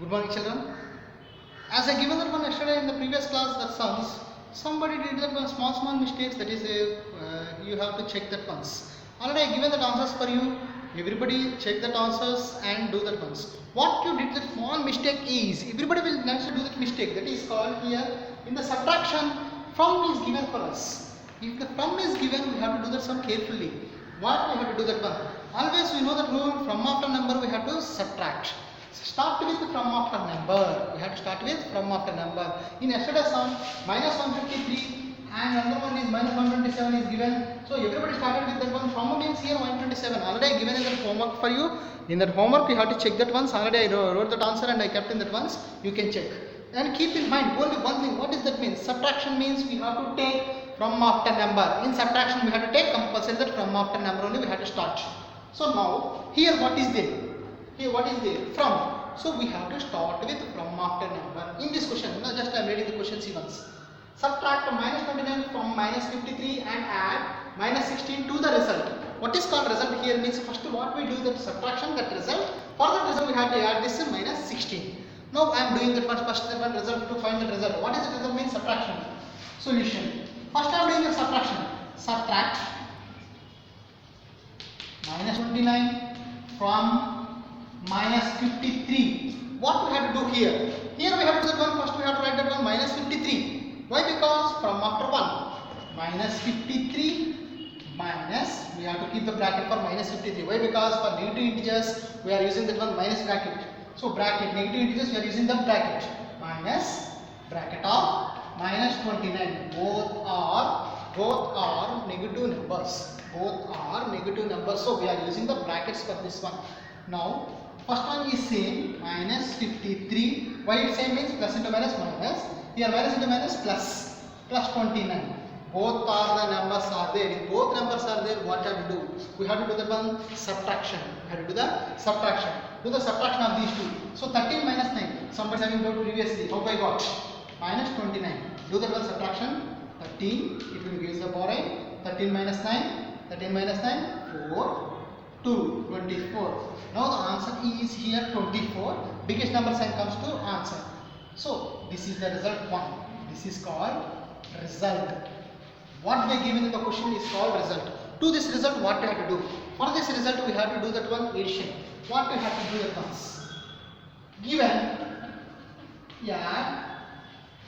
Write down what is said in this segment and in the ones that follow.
Good morning, children. As I given that one yesterday in the previous class, that sums, somebody did that one small mistakes. That is, you have to check that once. Already I given that answers for you. Everybody check that answers and do that once. What you did that small mistake is, everybody will naturally do that mistake. That is called here in the subtraction. From is given for us. If the from is given, we have to do that some carefully. What we have to do that one? Always we know that rule. From after number we have to subtract. Start with from after number. We have to start with from after number. In yesterday's sum, minus 153 and another one is minus 127 is given. So everybody started with that one. From means here 127. Already I given in that homework for you. In that homework you have to check that once. Already I wrote that answer and I kept in that once. You can check. And keep in mind only one thing. What does that mean? Subtraction means we have to take from after number. In subtraction we have to take compulsory that from after number only we have to start. So now here what is there? Here what is there? From. So we have to start with from after number. In this question, now just I am reading the question see once. Subtract minus 29 from minus 53 and add minus 16 to the result. What is called result here means first what we do that subtraction, that result. For that result we have to add this minus 16. Now I am doing the first one result to find the result. What is the result means subtraction? Solution. First I am doing the subtraction. Subtract minus 29 from minus 53. What we have to do here? Here we have to do that one. First we have to write that one minus 53. Why? Because from after 1. Minus 53 minus. We have to keep the bracket for minus 53. Why? Because for negative integers we are using that one minus bracket. So bracket negative integers we are using the bracket. Minus bracket of minus 29. Both are negative numbers. Both are negative numbers. So we are using the brackets for this one. Now first one is same minus 53. Why it same means plus into minus minus. Here minus into minus plus 29. Both are the numbers are there. If both numbers are there, what have to do? We have to do the one subtraction. We have to do the subtraction. Do the subtraction of these two. So 13 minus 9. Somebody having done previously. How I got? Minus 29. Do the one subtraction. 13. It will give the power 13 minus 9. 13 minus 9. 4. 2, 24. Now the answer is here 24. Biggest number sign comes to answer. So this is the result 1. This is called result. What we are given in the question is called result. To this result what we have to do? For this result we have to do that one addition. What we have to do at once? Given add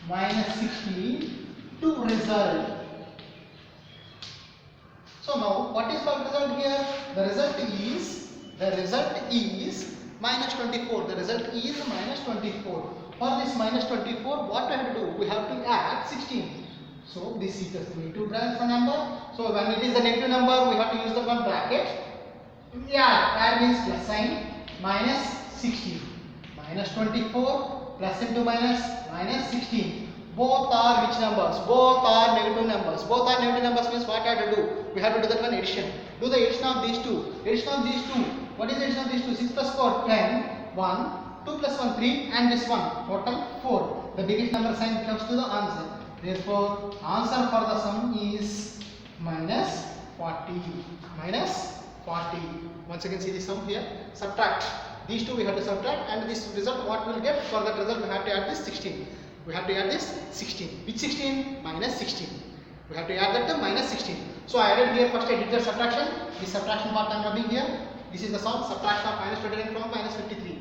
minus 16 to result. So now what is called result here? The result is minus 24. The result is minus 24. For this minus 24, what we have to do? We have to add 16. So this is the negative branch number. So when it is the negative number, we have to use the one bracket. Yeah, add means plus sign minus 16. Minus 24 plus into minus 16. Both are which numbers? Both are negative numbers. Both are negative numbers means what I have to do? We have to do that one addition. Do the addition of these two. Addition of these two. What is the addition of these two? 6 plus 4, 10. 1. 2 plus 1, 3. And this one. Total 4. The biggest number sign comes to the answer. Therefore, answer for the sum is minus 40. Minus 40. Once again see the sum here. Subtract. These two we have to subtract and this result what we will get? For that result we have to add this 16. We have to add this 16. Which 16? Minus 16. We have to add that to minus 16. So I added here first I did the subtraction. This subtraction part I am rubbing here. This is the sum subtraction of minus 29 from minus 53.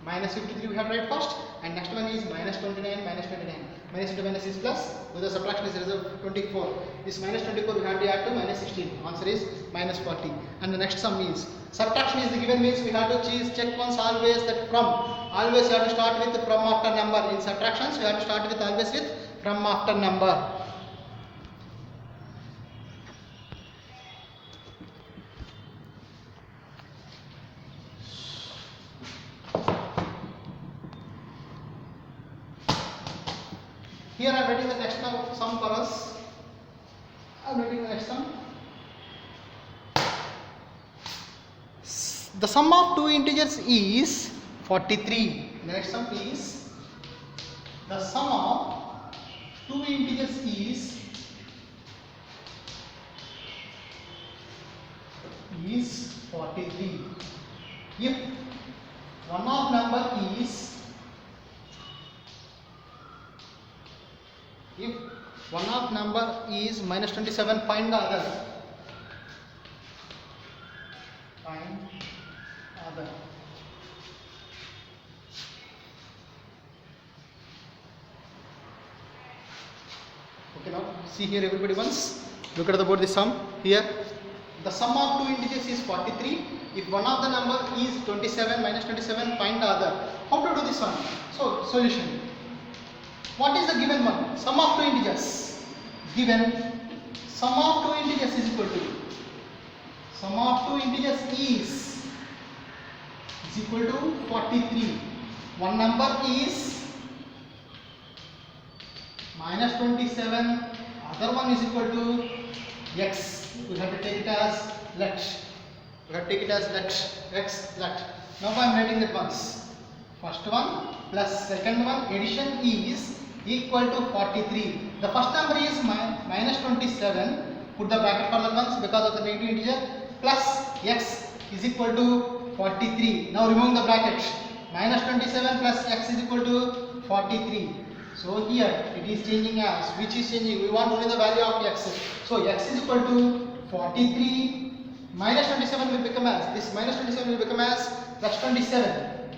Minus 53 we have to write first and next one is minus 29 minus 29. Minus into minus is plus. With the subtraction is result 24. This minus 24 we have to add to minus 16. Answer is minus 40. And the next sum is subtraction is the given means we have to check once always that from. Always you have to start with from after number. In subtractions we have to start with always with from after number. Here I am writing the next sum for us. I am writing the next sum. The sum of two integers is 43. The next sum is the sum of two integers is 43. If one of number is one of number is minus 27, find the other. Find other. Okay, now see here everybody once. Look at the board, the sum here. The sum of two integers is 43. If one of the number is 27, minus 27, find the other. How to do this one? So, solution. What is the given one? Sum of two integers. Given sum of two integers is equal to, sum of two integers is equal to 43. One number is minus 27, other one is equal to x. We have to take it as let. We have to take it as let, x let. Now I am writing that once. First one plus second one addition is equal to 43. The first number is minus 27. Put the bracket for that once because of the negative integer, plus x is equal to 43. Now remove the bracket. Minus 27 plus x is equal to 43. So here it is changing as, which is changing, we want only the value of x. So x is equal to 43, minus 27 will become as, this minus 27 will become as plus 27.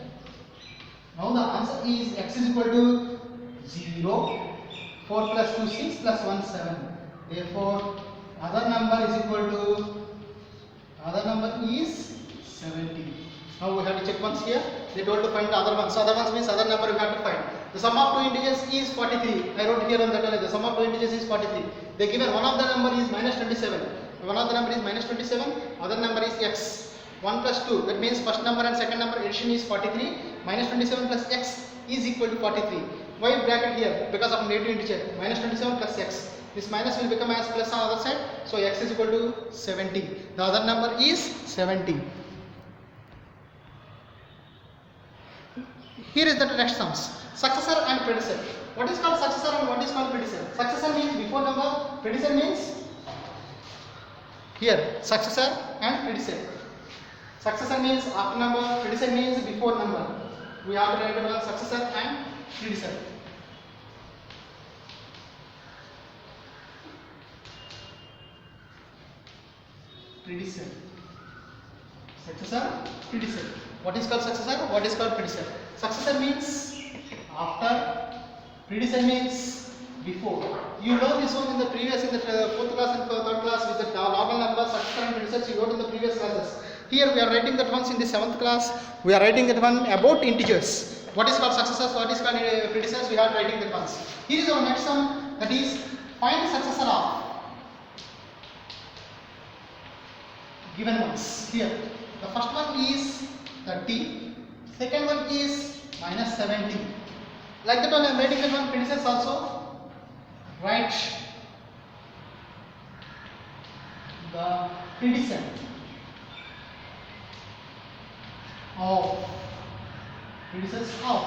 Now the answer is x is equal to 0, 4 plus 2, 6 plus 1, 7. Therefore other number is equal to, other number is 70. Now we have to check once here. They told to find the other ones. So other ones means other number we have to find. The sum of two integers is 43. I wrote here on that one. The sum of two integers is 43. They given one of the number is minus 27. One of the number is minus 27. Other number is x. 1 plus 2. That means first number and second number addition is 43. Minus 27 plus x is equal to 43. Why bracket here? Because of negative integer. Minus 27 plus x. This minus will become as plus on the other side. So x is equal to 70. The other number is 70. Here is the next sums. Successor and predecessor. What is called successor and what is called predecessor? Successor means before number, predecessor means here successor and predecessor. Successor means after number, predecessor means before number. We have to write down successor and predecessor. Predecessor. Successor, predecessor. What is called successor? What is called predecessor? Successor means after, predecessor means before. You learned this one in the previous, in the 4th class and 3rd class with the normal number, successor and predecessor. You wrote in the previous classes. Here we are writing that once in the 7th class. We are writing that one about integers. What is called successors? What is called predecessors? We are writing that once. Here is our next sum. That is find successor of given ones. Here the first one is 30. Second one is minus 70. Like that one I am writing that one predecessors also. Write the predecessor of, predecessors of.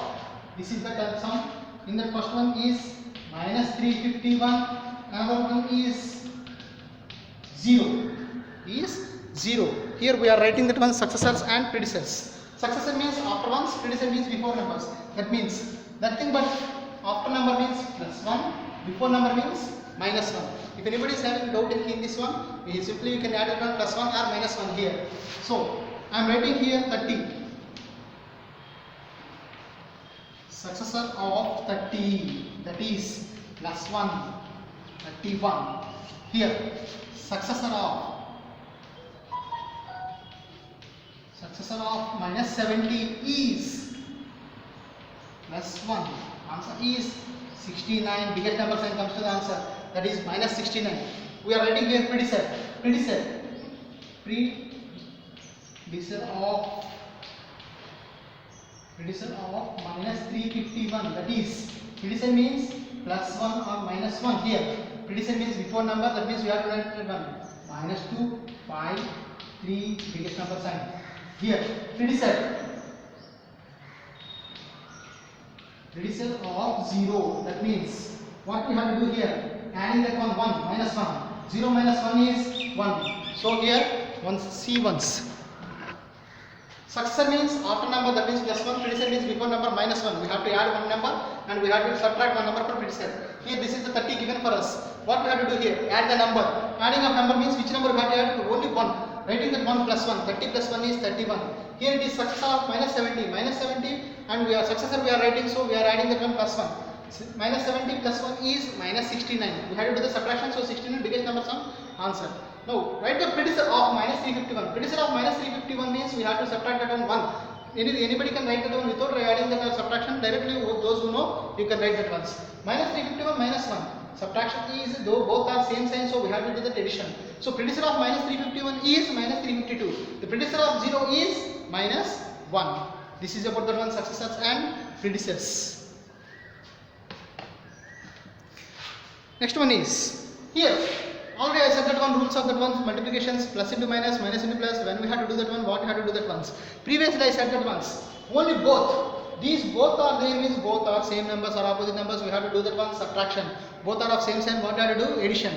This is the sum. In the first one is minus 351. Another one is 0. Is 0. Here we are writing that one successors and predecessors. Successor means after ones, predecessor means before numbers. That means nothing but after number means plus 1, before number means minus 1. If anybody is having doubt in this one, simply you can add it on plus 1 or minus 1 here. So I am writing here 30. Successor of 30, that is plus 1, 31. Here successor of minus 70 is plus 1. Answer is 69. Biggest number sign comes to the answer. That is minus 69. We are writing here predecessor. Predecessor of minus 351. That is predecessor means plus 1 or minus 1 here. Predecessor means before number. That means we have to write 1. Minus 2, 5, 3. Biggest number sign. Here predecessor of 0. That means what we have to do here, adding that 1, minus 1. 0 minus 1 is 1. So here once C once Successor means after number, that means plus 1, predecessor means before number minus 1. We have to add one number and we have to subtract one number from predecessor. Here this is the 30 given for us. What we have to do here? Add the number. Adding of number means which number we have to add? Only 1. Writing that 1 plus 1. 30 plus 1 is 31. Here it is successor of minus 70. Minus 70 and we are successor we are writing, so we are adding that 1 plus 1. Minus 70 plus 1 is minus 69. We have to do the subtraction, so 69 biggest number sum answer. Now write the predecessor of minus 351. Predecessor of minus 351 means we have to subtract that one 1. Anybody can write that one without adding the subtraction directly. Those who know, you can write that once. Minus 351 minus 1. Subtraction is, though both are same sign, so we have to do the addition. So predecessor of minus 351 is minus 352. The predecessor of 0 is minus 1. This is about the one successors and predecessors. Next one is here. Already I said that one rules of that one multiplications, plus into minus, minus into plus. When we had to do that one, what we had to do that once. Previously I said that once. Only both. These both are there means both are same numbers or opposite numbers. We have to do that one subtraction. Both are of same sign. What we have to do? Addition.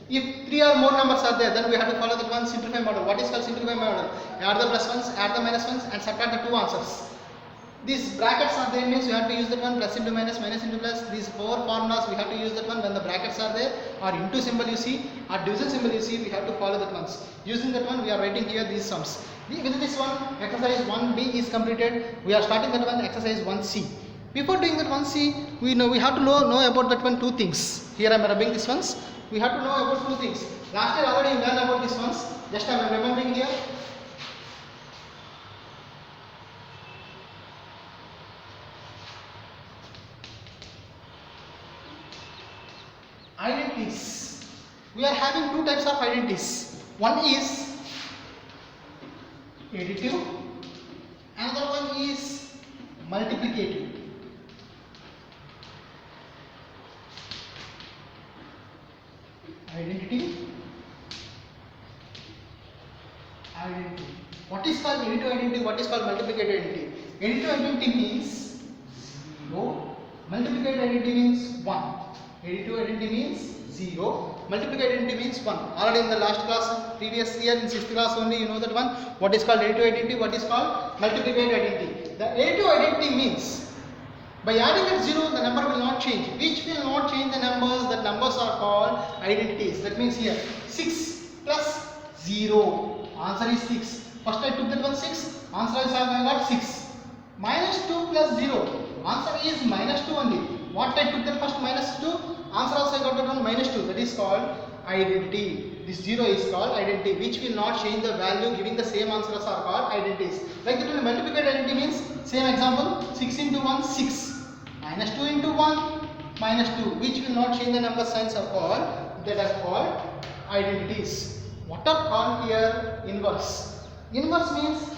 If 3 or more numbers are there, then we have to follow that one simplify model. What is called simplify model? Add the plus ones, add the minus ones, and subtract the two answers. These brackets are there means we have to use that one plus into minus, minus into plus. These 4 formulas we have to use that one when the brackets are there, or into symbol you see, or division symbol you see, we have to follow that ones. Using that one we are writing here these sums. With this one exercise 1B is completed. We are starting that one exercise 1C. Before doing that 1C, we have to know about that one 2 things. Here I am rubbing these ones. We have to know about 2 things. Last year already we learned about these ones. Just I am remembering here. Identities. We are having 2 types of identities. One is additive, another one is multiplicative. Identity. What is called additive identity? What is called multiplicative identity? Additive identity means 0. Multiplicative identity means 1. Additive identity means 0. Multiplicative identity means 1. Already in the last class, previous year in 6th class only, you know that one. What is called additive identity? What is called multiplicative identity? The additive identity means by adding at 0, the number will not change. Which will not change the numbers? That numbers are called identities. That means here 6 plus 0. Answer is 6. First I took that one 6. Answer is I got 6. Minus 2 plus 0. Answer is minus 2 only. What I took that first minus 2. Answer also I got that one minus 2. That is called identity. This 0 is called identity, which will not change the value, giving the same answers are called identities. Like that, multiplicative identity means same example 6 into 1 6. Minus 2 into 1 minus 2, which will not change the number signs are called, that are called identities. What are called here? Inverse. Inverse means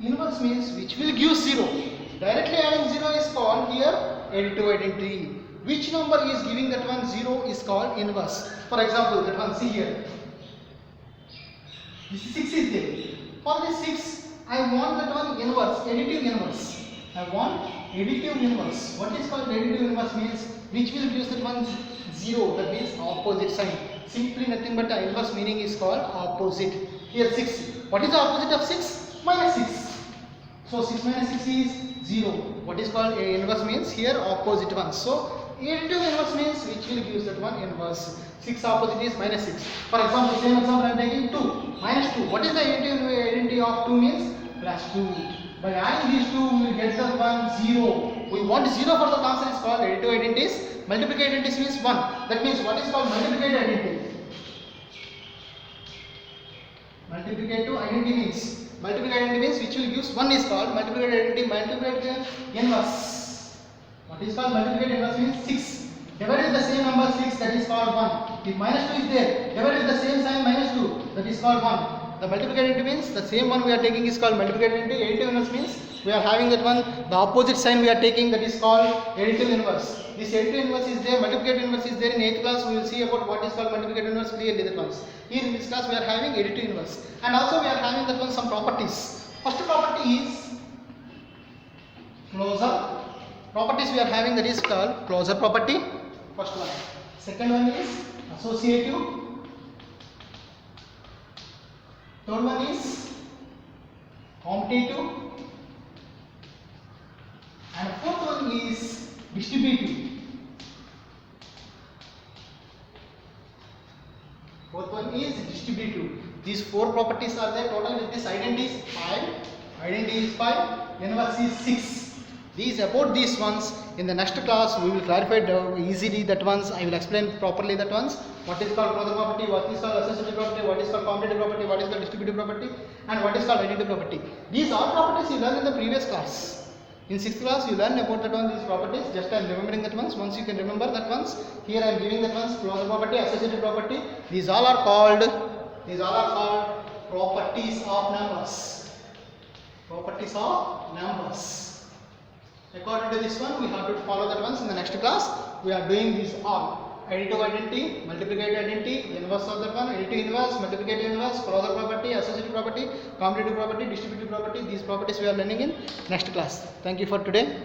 Inverse means which will give 0. Directly adding 0 is called here additive identity. Which number is giving that one 0 is called inverse. For example, that one see here. This 6 is there. For this 6, I want that one inverse, additive inverse. I want additive inverse. What is called additive inverse means which will give that one 0. That means opposite sign. Simply nothing but the inverse meaning is called opposite. Here 6. What is the opposite of 6? Minus 6. So 6 minus 6 is 0. What is called inverse means here opposite one. So additive inverse means which will give that one inverse. 6 opposite is minus 6. For example, same example I am taking 2. Minus 2. What is the additive identity of 2 means? Plus 2. By adding these 2, we will get the one 0. We want 0 for the answer is called additive identities. Multiplicative identities means 1. That means what is called multiplicative identity? Multiplicative identity means which will give 1 is called multiplicative identity. Multiplicative inverse. What is called multiplicative inverse means 6. Divided with the same number 6, that is called 1. If minus 2 is there, divided with the same sign minus 2, that is called 1. The multiplicative identity means the same one we are taking is called multiplicative identity. Additive inverse means we are having that one, the opposite sign we are taking, that is called additive inverse. This additive inverse is there, multiplicative inverse is there in 8th class. We will see about what is called multiplicative inverse clearly that once. Here in this class we are having additive inverse. And also we are having that one some properties. First property is closure. Properties we are having, that is called closure property. First one. Second one is associative. third one is commutative, and fourth one is distributive. Fourth one is distributive. These four properties are there. Total with this identity is 5. Identity is 5. Inverse is 6. These about these ones in the next class we will clarify easily that ones. I will explain properly that ones. What is called closure property, what is called associative property, what is called commutative property, what is called distributive property, and what is called identity property. These are properties you learned in the previous class. In 6th class you learn about that one, these properties. Just I am remembering that ones. Once you can remember that ones, here I am giving that ones, closure property, associative property. These all are called properties of numbers. Properties of numbers. According to this one, we have to follow that ones in the next class. We are doing these all. Additive identity, multiplicative identity, inverse of that one, additive inverse, multiplicative inverse, closure property, associative property, commutative property, distributive property. These properties we are learning in next class. Thank you for today.